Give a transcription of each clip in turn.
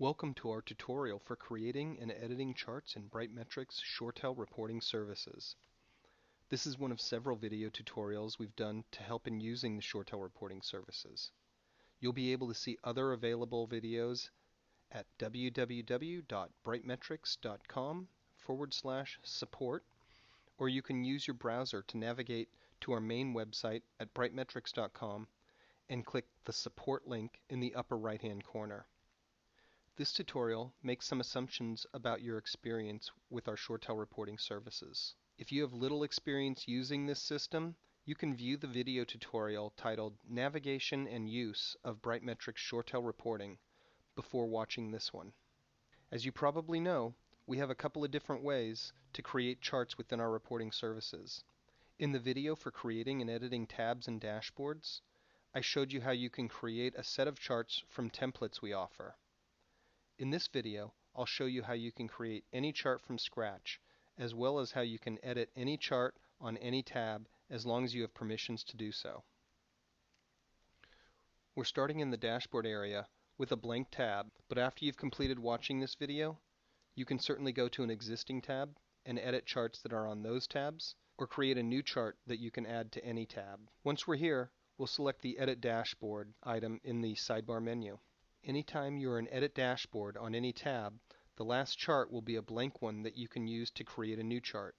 Welcome to our tutorial for creating and editing charts in Brightmetrics ShoreTel reporting services. This is one of several video tutorials we've done to help in using the ShoreTel reporting services. You'll be able to see other available videos at www.brightmetrics.com/support, or you can use your browser to navigate to our main website at brightmetrics.com and click the support link in the upper right-hand corner. This tutorial makes some assumptions about your experience with our ShoreTel reporting services. If you have little experience using this system, you can view the video tutorial titled Navigation and Use of Brightmetrics ShoreTel Reporting before watching this one. As you probably know, we have a couple of different ways to create charts within our reporting services. In the video for creating and editing tabs and dashboards, I showed you how you can create a set of charts from templates we offer. In this video, I'll show you how you can create any chart from scratch, as well as how you can edit any chart on any tab as long as you have permissions to do so. We're starting in the dashboard area with a blank tab, but after you've completed watching this video, you can certainly go to an existing tab and edit charts that are on those tabs, or create a new chart that you can add to any tab. Once we're here, we'll select the Edit Dashboard item in the sidebar menu. Anytime you're in Edit Dashboard on any tab, the last chart will be a blank one that you can use to create a new chart.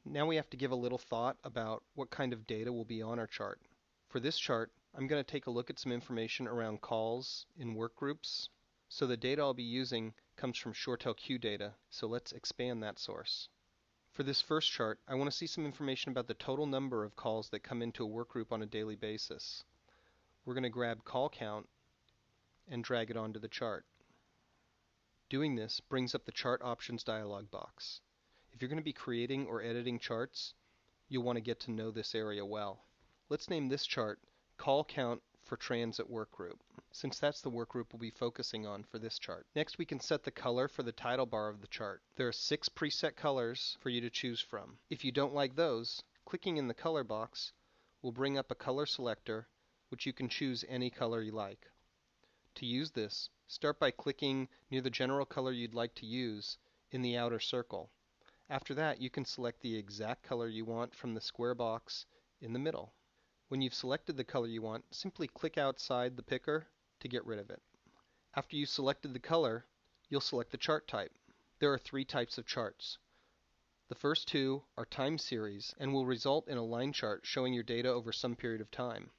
Now we have to give a little thought about what kind of data will be on our chart. For this chart, I'm going to take a look at some information around calls in workgroups. So the data I'll be using comes from ShoreTel Q data, so let's expand that source. For this first chart, I want to see some information about the total number of calls that come into a workgroup on a daily basis. We're going to grab call count and drag it onto the chart. Doing this brings up the Chart Options dialog box. If you're going to be creating or editing charts, you'll want to get to know this area well. Let's name this chart Call Count for Transit Workgroup, since that's the workgroup we'll be focusing on for this chart. Next, we can set the color for the title bar of the chart. There are 6 preset colors for you to choose from. If you don't like those, clicking in the color box will bring up a color selector, which you can choose any color you like. To use this, start by clicking near the general color you'd like to use in the outer circle. After that, you can select the exact color you want from the square box in the middle. When you've selected the color you want, simply click outside the picker to get rid of it. After you've selected the color, you'll select the chart type. There are 3 types of charts. The first 2 are time series and will result in a line chart showing your data over some period of time.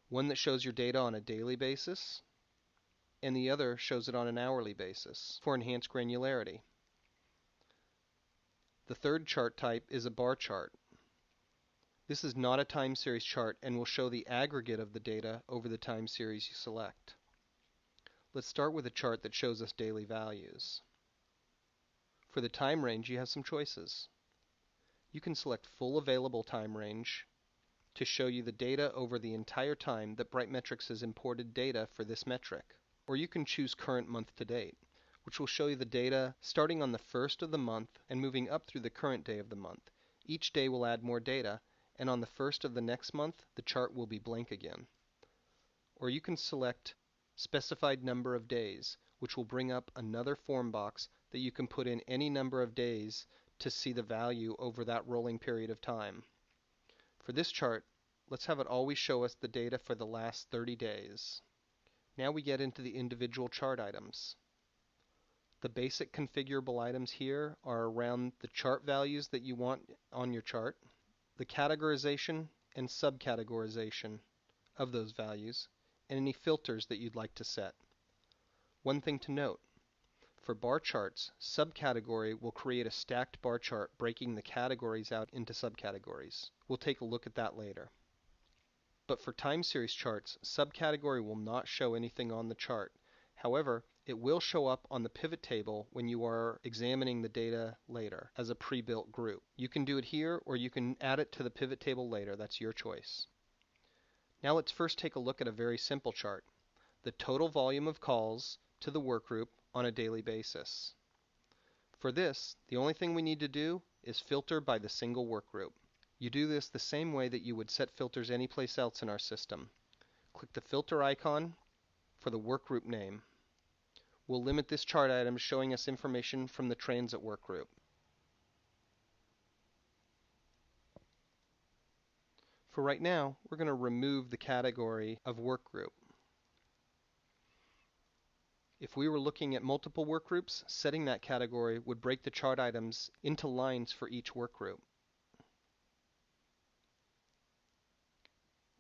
One that shows your data on a daily basis, and the other shows it on an hourly basis for enhanced granularity. The third chart type is a bar chart. This is not a time series chart and will show the aggregate of the data over the time series you select. Let's start with a chart that shows us daily values. For the time range, you have some choices. You can select full available time range to show you the data over the entire time that Brightmetrics has imported data for this metric. Or you can choose current month to date, which will show you the data starting on the first of the month and moving up through the current day of the month. Each day will add more data, and on the first of the next month, the chart will be blank again. Or you can select specified number of days, which will bring up another form box that you can put in any number of days to see the value over that rolling period of time. For this chart, let's have it always show us the data for the last 30 days. Now we get into the individual chart items. The basic configurable items here are around the chart values that you want on your chart, the categorization and subcategorization of those values, and any filters that you'd like to set. One thing to note, for bar charts, subcategory will create a stacked bar chart breaking the categories out into subcategories. We'll take a look at that later. But for time series charts, subcategory will not show anything on the chart. However, it will show up on the pivot table when you are examining the data later as a pre-built group. You can do it here, or you can add it to the pivot table later. That's your choice. Now let's first take a look at a very simple chart, the total volume of calls to the workgroup on a daily basis. For this, the only thing we need to do is filter by the single workgroup. You do this the same way that you would set filters anyplace else in our system. Click the filter icon for the workgroup name. we'll limit this chart item showing us information from the transit workgroup. For right now, we're going to remove the category of workgroup. If we were looking at multiple workgroups, setting that category would break the chart items into lines for each workgroup.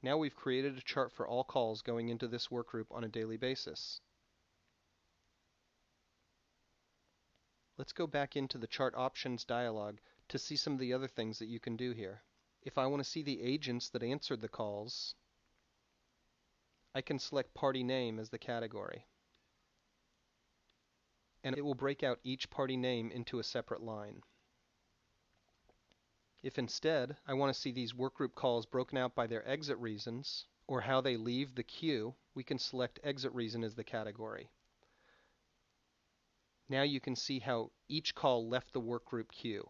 Now we've created a chart for all calls going into this workgroup on a daily basis. Let's go back into the chart options dialog to see some of the other things that you can do here. If I want to see the agents that answered the calls, I can select party name as the category. And it will break out each party name into a separate line. If instead I want to see these workgroup calls broken out by their exit reasons or how they leave the queue, we can select exit reason as the category. Now you can see how each call left the workgroup queue.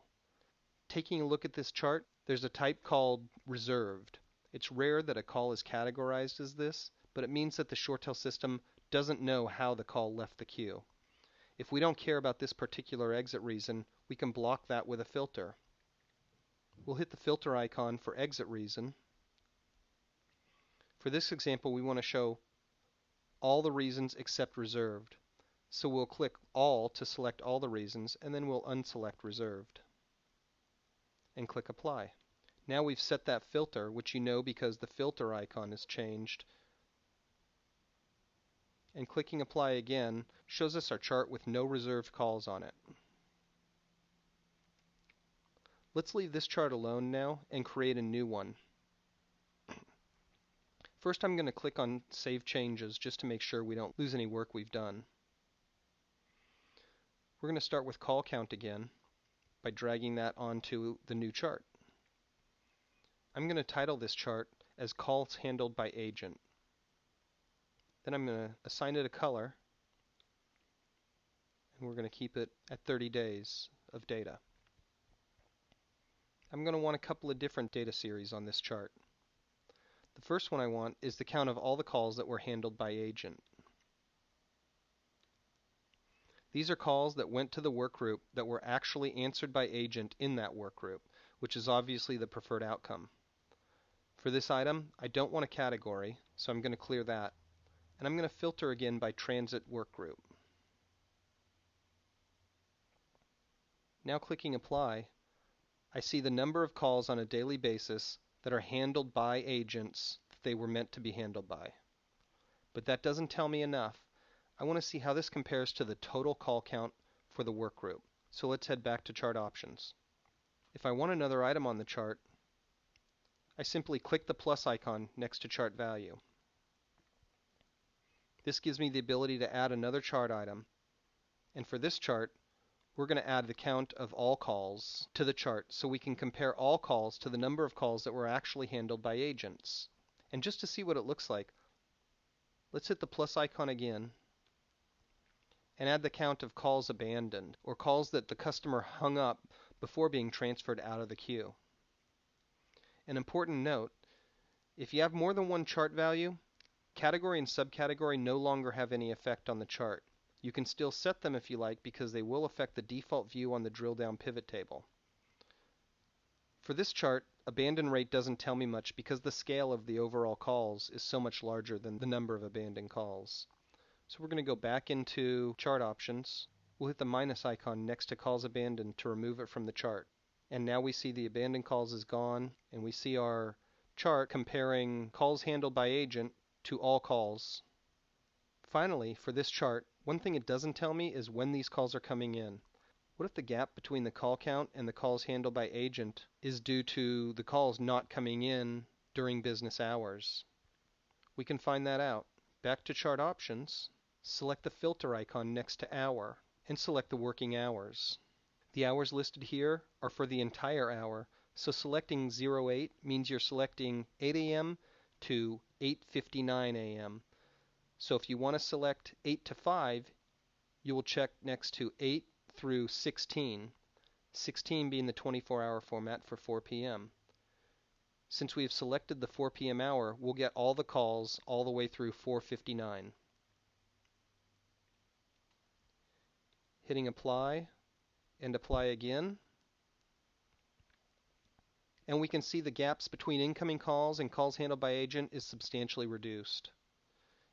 Taking a look at this chart, there's a type called reserved. It's rare that a call is categorized as this, but it means that the ShoreTel system doesn't know how the call left the queue. If we don't care about this particular exit reason, we can block that with a filter. We'll hit the filter icon for exit reason. For this example, we want to show all the reasons except reserved. So we'll click all to select all the reasons, and then we'll unselect reserved. And click apply. Now we've set that filter, which you know because the filter icon has changed. And clicking apply again shows us our chart with no reserved calls on it. Let's leave this chart alone now and create a new one. First, I'm going to click on Save Changes just to make sure we don't lose any work we've done. We're going to start with call count again by dragging that onto the new chart. I'm going to title this chart as Calls Handled by Agent. Then I'm going to assign it a color, and we're going to keep it at 30 days of data. I'm going to want a couple of different data series on this chart. The first one I want is the count of all the calls that were handled by agent. These are calls that went to the workgroup that were actually answered by agent in that workgroup, which is obviously the preferred outcome. For this item, I don't want a category, so I'm going to clear that. And I'm going to filter again by transit workgroup. Now clicking apply, I see the number of calls on a daily basis that are handled by agents that they were meant to be handled by. But that doesn't tell me enough. I want to see how this compares to the total call count for the workgroup. So let's head back to chart options. If I want another item on the chart, I simply click the plus icon next to chart value. This gives me the ability to add another chart item. And for this chart, we're going to add the count of all calls to the chart so we can compare all calls to the number of calls that were actually handled by agents. And just to see what it looks like, let's hit the plus icon again and add the count of calls abandoned, or calls that the customer hung up before being transferred out of the queue. An important note, if you have more than one chart value, category and subcategory no longer have any effect on the chart. You can still set them if you like because they will affect the default view on the drill down pivot table. For this chart, abandon rate doesn't tell me much because the scale of the overall calls is so much larger than the number of abandoned calls. So we're going to go back into chart options. We'll hit the minus icon next to calls abandoned to remove it from the chart. And now we see the abandoned calls is gone, and we see our chart comparing calls handled by agent to all calls. Finally, for this chart, one thing it doesn't tell me is when these calls are coming in. What if the gap between the call count and the calls handled by agent is due to the calls not coming in during business hours? We can find that out. Back to chart options, select the filter icon next to hour, and select the working hours. The hours listed here are for the entire hour, so selecting 08 means you're selecting 8 a.m. to 8:59 a.m. So if you want to select 8 to 5, you will check next to 8 through 16, 16 being the 24-hour format for 4 p.m. Since we have selected the 4 p.m. hour, we'll get all the calls all the way through 4:59. hitting apply and apply again. And we can see the gaps between incoming calls and calls handled by agent is substantially reduced,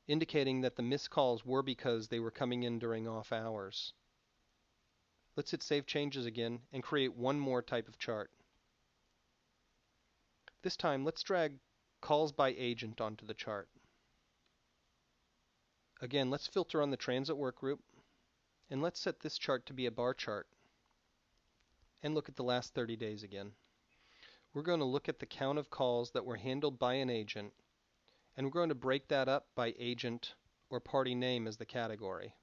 indicating that the missed calls were because they were coming in during off hours. Let's hit Save Changes again and create one more type of chart. This time, let's drag calls by agent onto the chart. Again, let's filter on the transit workgroup, and let's set this chart to be a bar chart, and look at the last 30 days again. We're going to look at the count of calls that were handled by an agent, and we're going to break that up by agent or party name as the category.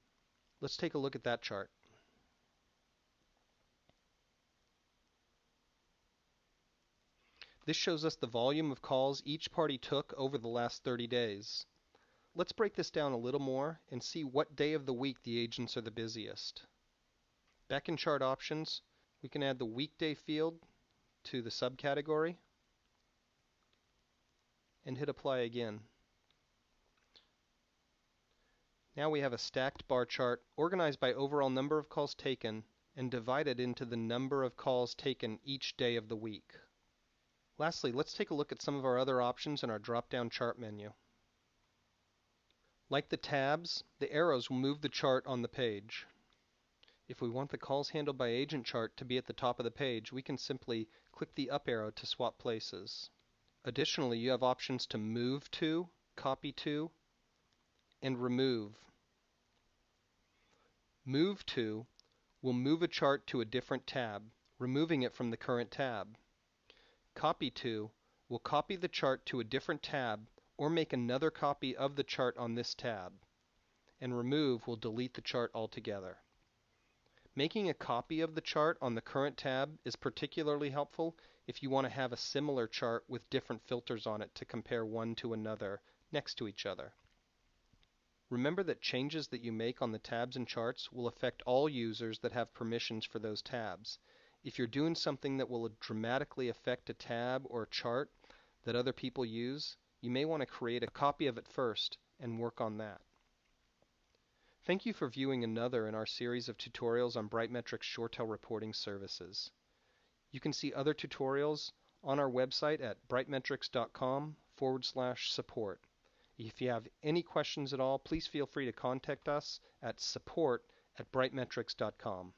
Let's take a look at that chart. This shows us the volume of calls each party took over the last 30 days. Let's break this down a little more and see what day of the week the agents are the busiest. Back in Chart Options, we can add the weekday field to the subcategory and hit apply again. Now we have a stacked bar chart organized by overall number of calls taken and divided into the number of calls taken each day of the week. Lastly, let's take a look at some of our other options in our drop-down chart menu. Like the tabs, the arrows will move the chart on the page. If we want the calls handled by agent chart to be at the top of the page, we can simply click the up arrow to swap places. Additionally, you have options to move to, copy to, and remove. Move to will move a chart to a different tab, removing it from the current tab. Copy to will copy the chart to a different tab or make another copy of the chart on this tab. And remove will delete the chart altogether. Making a copy of the chart on the current tab is particularly helpful if you want to have a similar chart with different filters on it to compare one to another next to each other. Remember that changes that you make on the tabs and charts will affect all users that have permissions for those tabs. If you're doing something that will dramatically affect a tab or a chart that other people use, you may want to create a copy of it first and work on that. Thank you for viewing another in our series of tutorials on Brightmetrics ShoreTel reporting services. You can see other tutorials on our website at brightmetrics.com/support. If you have any questions at all, please feel free to contact us at support@brightmetrics.com.